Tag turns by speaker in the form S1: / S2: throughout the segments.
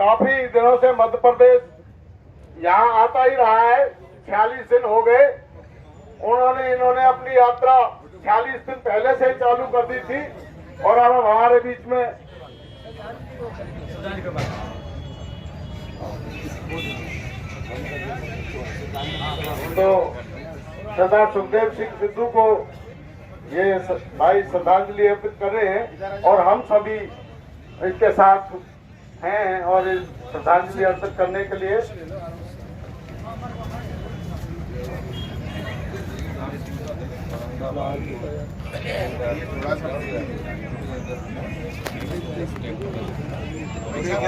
S1: काफी दिनों से मध्य प्रदेश यहाँ आता ही रहा है। 46 दिन हो गए। इन्होंने अपनी यात्रा 46 दिन पहले से ही चालू कर दी थी और अब हमारे बीच में तो सरदार सुखदेव सिंह सिद्धू को ये भाई श्रद्धांजलि अर्पित कर रहे हैं और हम सभी इसके साथ हैं और इस श्रद्धांजलि अर्पित करने के लिए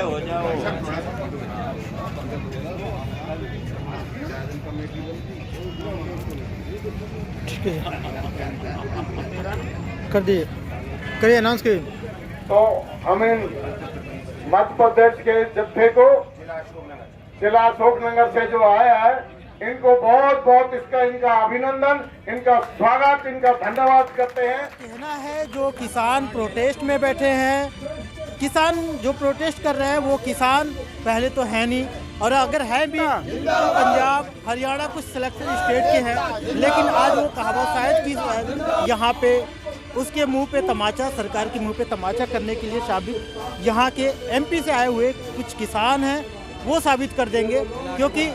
S2: हो जाओ
S3: कर दिए, करिए अनाउंस करिए।
S1: तो हम इन मध्य प्रदेश के जत्थे को जिला अशोकनगर से जो आया है इनको बहुत बहुत इनका अभिनंदन, इनका स्वागत, इनका धन्यवाद करते हैं।
S3: कहना है जो किसान प्रोटेस्ट में बैठे हैं, किसान जो प्रोटेस्ट कर रहे हैं वो किसान पहले तो है नहीं, और अगर है भी तो पंजाब हरियाणा कुछ सिलेक्टेड स्टेट के हैं, लेकिन आज वो कहावत शायद कि यहाँ पे उसके मुंह पे तमाचा, सरकार के मुंह पे तमाचा करने के लिए साबित यहाँ के एमपी से आए हुए कुछ किसान हैं वो साबित कर देंगे, क्योंकि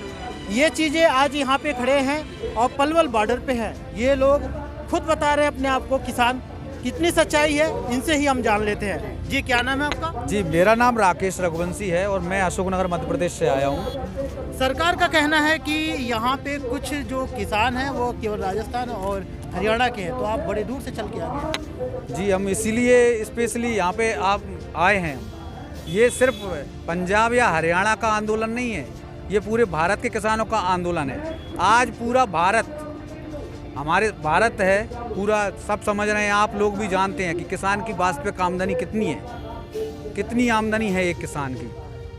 S3: ये चीज़ें आज यहाँ पे खड़े हैं और पलवल बॉर्डर पे हैं। ये लोग खुद बता रहे हैं अपने आप को किसान। कितनी सच्चाई है इनसे ही हम जान लेते हैं। जी क्या नाम है आपका?
S4: जी मेरा नाम राकेश रघुवंशी है और मैं अशोकनगर मध्य प्रदेश से आया हूँ।
S3: सरकार का कहना है कि यहाँ पे कुछ जो किसान हैं वो केवल राजस्थान और हरियाणा के हैं, तो आप बड़े दूर से चल के आ गए।
S4: जी हम इसीलिए स्पेशली यहाँ पे आप आए हैं। ये सिर्फ पंजाब या हरियाणा का आंदोलन नहीं है, ये पूरे भारत के किसानों का आंदोलन है। आज पूरा भारत हमारे भारत है, पूरा सब समझ रहे हैं, आप लोग भी जानते हैं कि किसान की वास्तविक आमदनी कितनी है, कितनी आमदनी है एक किसान की।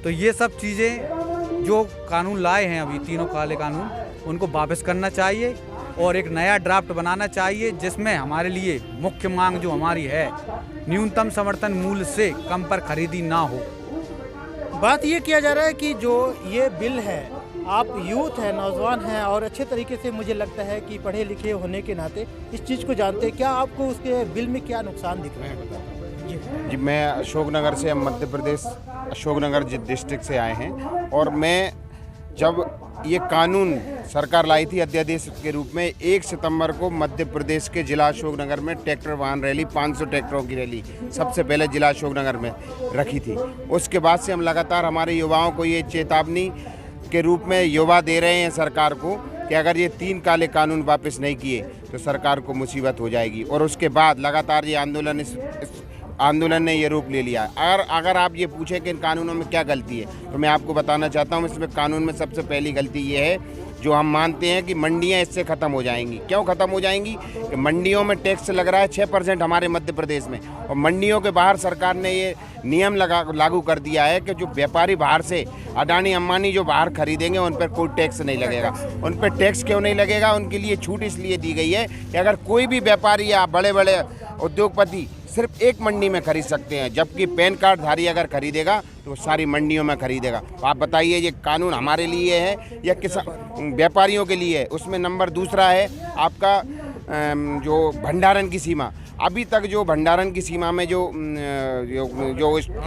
S4: तो ये सब चीज़ें जो कानून लाए हैं अभी तीनों काले कानून, उनको वापस करना चाहिए और एक नया ड्राफ्ट बनाना चाहिए जिसमें हमारे लिए मुख्य मांग जो हमारी है न्यूनतम समर्थन मूल्य से कम पर खरीदी ना हो।
S3: बात ये किया जा रहा है कि जो ये बिल है, आप यूथ है, नौजवान हैं और अच्छे तरीके से मुझे लगता है कि पढ़े लिखे होने के नाते इस चीज़ को जानते हैं, क्या आपको उसके बिल में क्या नुकसान दिख रहे हैं?
S5: जी मैं अशोकनगर से, मध्य प्रदेश अशोकनगर डिस्ट्रिक्ट से आए हैं और मैं जब ये कानून सरकार लाई थी अध्यादेश के रूप में 1 सितंबर को मध्य प्रदेश के जिला अशोकनगर में ट्रैक्टर वाहन रैली 500 ट्रैक्टरों की रैली सबसे पहले जिला अशोकनगर में रखी थी। उसके बाद से हम लगातार हमारे युवाओं को ये चेतावनी के रूप में युवा दे रहे हैं सरकार को कि अगर ये 3 काले कानून वापस नहीं किए तो सरकार को मुसीबत हो जाएगी। और उसके बाद लगातार ये आंदोलन ने ये रूप ले लिया। अगर आप ये पूछें कि इन कानूनों में क्या गलती है तो मैं आपको बताना चाहता हूँ, इसमें कानून में सबसे पहली गलती ये है जो हम मानते हैं कि मंडियाँ इससे ख़त्म हो जाएंगी। क्यों ख़त्म हो जाएंगी? कि मंडियों में टैक्स लग रहा है 6% हमारे मध्य प्रदेश में, और मंडियों के बाहर सरकार ने ये नियम लागू कर दिया है कि जो व्यापारी बाहर से अडानी अंबानी जो बाहर खरीदेंगे उन पर कोई टैक्स नहीं लगेगा। उन पर टैक्स क्यों नहीं लगेगा? उनके लिए छूट इसलिए दी गई है कि अगर कोई भी व्यापारी या बड़े बड़े उद्योगपति सिर्फ एक मंडी में खरीद सकते हैं, जबकि पैन कार्ड धारी अगर खरीदेगा तो वो सारी मंडियों में खरीदेगा। तो आप बताइए ये कानून हमारे लिए है या किसान व्यापारियों के लिए है? उसमें नंबर दूसरा है आपका जो भंडारण की सीमा। अभी तक जो भंडारण की सीमा में जो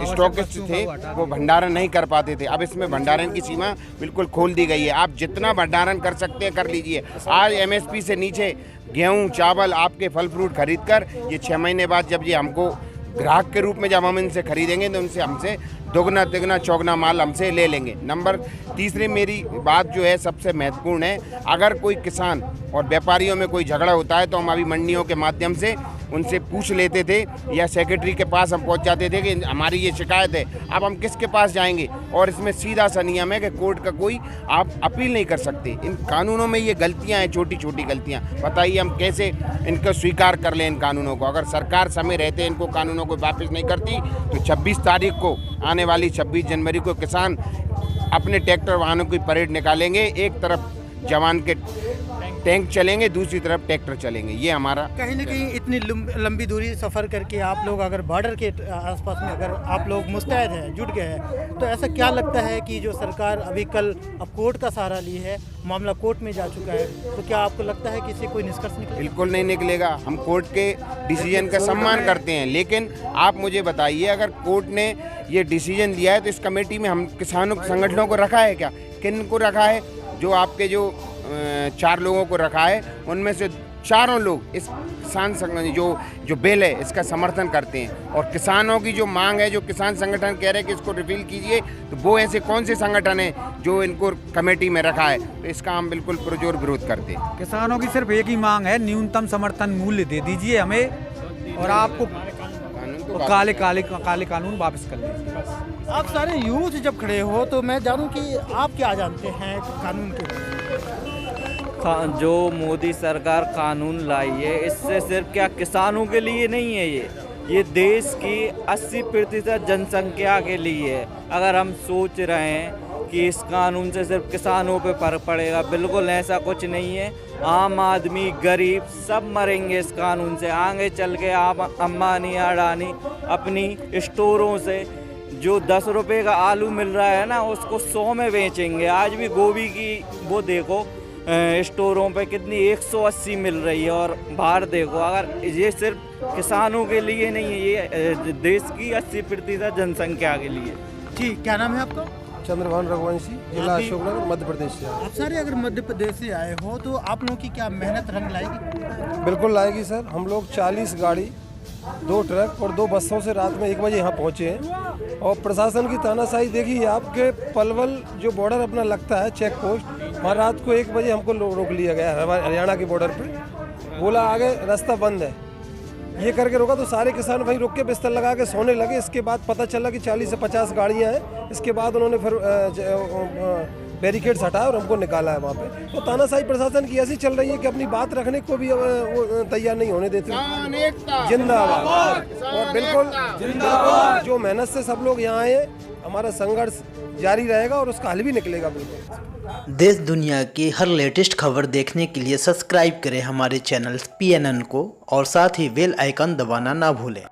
S5: स्टॉकिस्ट थे वो भंडारण नहीं कर पाते थे, अब इसमें भंडारण की सीमा बिल्कुल खोल दी गई है। आप जितना भंडारण कर सकते हैं कर लीजिए। आज एमएसपी से नीचे गेहूं, चावल, आपके फल फ्रूट खरीद कर ये 6 महीने बाद जब ये हमको ग्राहक के रूप में जब हम इनसे खरीदेंगे तो उनसे हमसे दोगुना तिगुना चौगुना माल हमसे ले लेंगे। नंबर तीसरी मेरी बात जो है सबसे महत्वपूर्ण है, अगर कोई किसान और व्यापारियों में कोई झगड़ा होता है तो हम अभी मंडियों के माध्यम से उनसे पूछ लेते थे या सेक्रेटरी के पास हम पहुंच जाते थे कि हमारी ये शिकायत है। अब हम किसके पास जाएंगे? और इसमें सीधा सा नियम है कि कोर्ट का कोई आप अपील नहीं कर सकते। इन कानूनों में ये गलतियां हैं, छोटी छोटी गलतियां। बताइए हम कैसे इनको स्वीकार कर लें इन कानूनों को? अगर सरकार समय रहते इनको कानूनों को वापस नहीं करती तो 26 तारीख को, आने वाली 26 जनवरी को किसान अपने ट्रैक्टर वाहनों की परेड निकालेंगे। एक तरफ जवान के टैंक चलेंगे, दूसरी तरफ ट्रैक्टर चलेंगे। ये हमारा
S3: कहीं ना कहीं इतनी लंबी दूरी सफ़र करके आप लोग अगर बॉर्डर के आसपास में अगर आप लोग मुस्तैद हैं, जुट गए हैं, तो ऐसा क्या लगता है कि जो सरकार अभी कल अब कोर्ट का सहारा ली है, मामला कोर्ट में जा चुका है, तो क्या आपको लगता है कि इससे कोई निष्कर्ष निकले?
S5: बिल्कुल नहीं निकलेगा। हम कोर्ट के डिसीजन का सम्मान करते हैं, लेकिन आप मुझे बताइए, अगर कोर्ट ने ये डिसीजन लिया है तो इस कमेटी में हम किसानों संगठनों को रखा है क्या? किन को रखा है? जो आपके जो 4 लोगों को रखा है, उनमें से चारों लोग इस किसान जो बिल है इसका समर्थन करते हैं। और किसानों की जो मांग है, जो किसान संगठन कह रहे हैं कि इसको रिपील कीजिए, तो वो ऐसे कौन से संगठन हैं जो इनको कमेटी में रखा है? तो इसका हम बिल्कुल पुरजोर विरोध करते हैं।
S4: किसानों की सिर्फ एक ही मांग है, न्यूनतम समर्थन मूल्य दे दीजिए हमें, और आपको काले कानून वापस कर लीजिए।
S3: आप सारे यूथ जब खड़े हो तो मैं जानूं कि आप क्या जानते हैं कानून के बारे में?
S2: जो मोदी सरकार कानून लाई है, इससे सिर्फ क्या किसानों के लिए नहीं है, ये देश की 80% जनसंख्या के लिए है। अगर हम सोच रहे हैं कि इस कानून से सिर्फ किसानों पे फर्क पड़ेगा, बिल्कुल ऐसा कुछ नहीं है। आम आदमी, गरीब सब मरेंगे इस कानून से। आगे चल के आप अंबानी, अडानी अपनी स्टोरों से जो 10 रुपये का आलू मिल रहा है ना, उसको 100 में बेचेंगे। आज भी गोभी की वो देखो स्टोरों पे कितनी 180 मिल रही है, और बाहर देखो। अगर ये सिर्फ किसानों के लिए नहीं है, ये देश की 80% जनसंख्या के लिए।
S3: ठीक, क्या नाम है आपका?
S6: चंद्रभान रघुवंशी, जिला अशोकनगर, मध्य प्रदेश से।
S3: आप सारे अगर मध्य प्रदेश से आए हो तो आप लोगों की क्या मेहनत रंग लाएगी?
S6: बिल्कुल लाएगी सर। हम लोग 40 गाड़ी, 2 ट्रक और 2 बसों से रात में 1 बजे यहाँ पहुँचे हैं। और प्रशासन की तानाशाही देखिए, आपके पलवल जो बॉर्डर अपना लगता है चेक पोस्ट, वहाँ रात को 1 बजे हमको रोक लिया गया है हरियाणा के बॉर्डर पे। बोला आगे रास्ता बंद है, ये करके रोका तो सारे किसान भाई रुक के बिस्तर लगा के सोने लगे। इसके बाद पता चला कि 40 से 50 गाड़ियाँ हैं। इसके बाद उन्होंने फिर बैरिकेड्स हटाया और हमको निकाला है वहाँ पे। तो तानाशाही प्रशासन की ऐसी चल रही है कि अपनी बात रखने को भी वो तैयार नहीं होने देते। जिंदाबाद। और बिल्कुल जो मेहनत से सब लोग यहाँ आए, हमारा संघर्ष जारी रहेगा और उसका हल भी निकलेगा। बिल्कुल
S7: देश दुनिया की हर लेटेस्ट खबर देखने के लिए सब्सक्राइब करें हमारे चैनल PNN को, और साथ ही बेल आइकन दबाना ना भूलें।